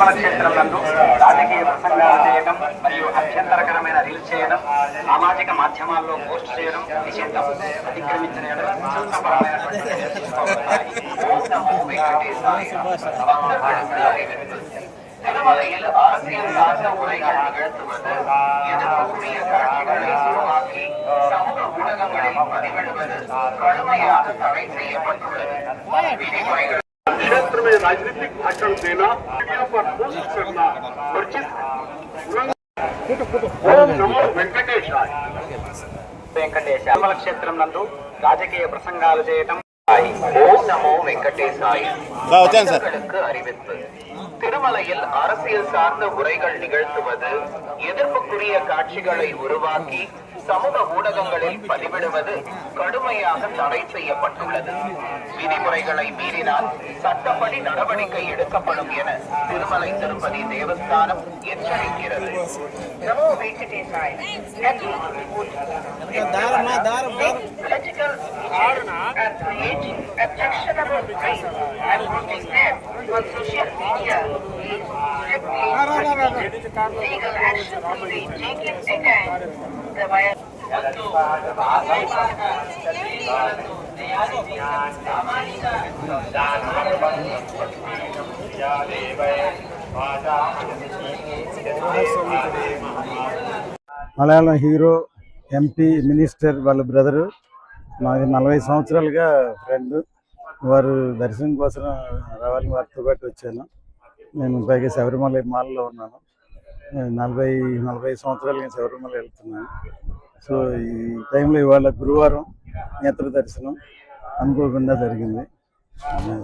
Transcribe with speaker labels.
Speaker 1: తిరుమల క్షేత్రం నందు రాజకీయ ప్రసంగాలు చేయడం మరియు అభ్యంతరకరమైన రీల్స్ చేయడం, సామాజిక మాధ్యమాల్లో పోస్ట్ చేయడం నిషేధం. అతిక్రమించిన చట్టపరమైనటువంటి చర్యలు తీసుకోబడతాయి. திருமலையில் அரசியல் சார்ந்த உரைகள் நிகழ்த்துவது, எதிர்ப்புக்குரிய காட்சிகளை உருவாக்கி சமூக ஊடகங்களில் பதிவிடுவது கடுமையாக தடை செய்யப்பட்டுள்ளது. விதிமுறைகள் क्षेत्र में राजनीतिक भाषण देना, मीडिया पर पोस्ट करना वर्जित है। ओम नमो वेंकटेशाय। తిరుమల క్షేత్రం నందు రాజకీయ ప్రసంగాలు చేయటం. ఓం నమో వెంకటేశాయ. அறிவிப்பு. திருமலையில் அரசியல் சார்ந்த உரைகள் நிகழ்த்துவது, எதிர்ப்புக்குரிய காட்சிகளை உருவாக்கி சமூக ஊடகங்களில் பதிவிடுவது கடுமையாக தடை செய்யப்பட்டுள்ளது. விதிமுறைகளை மீறினால் சட்டப்படி நடவடிக்கை எடுக்கப்படும் என திருமலை திருப்பதி தேவஸ்தானம் எச்சரிக்கிறது. நமோ வெங்கடேசாய. Legal action will be taken against the violation.
Speaker 2: Malayalam hero, MP, minister వాళ్ళ బ్రదరు. నాకు 40 సంవత్సరాలుగా ఫ్రెండ్. వారు దర్శనం కోసం రావాలని వారితో పాటు వచ్చాను. నేను పైగా శబరిమల మాలలో ఉన్నాను. 40 సంవత్సరాలు నేను శబరిమల వెళ్తున్నాను. సో ఈ టైంలో ఇవాళ గురువారం నేత్ర దర్శనం అనుకోకుండా జరిగింది.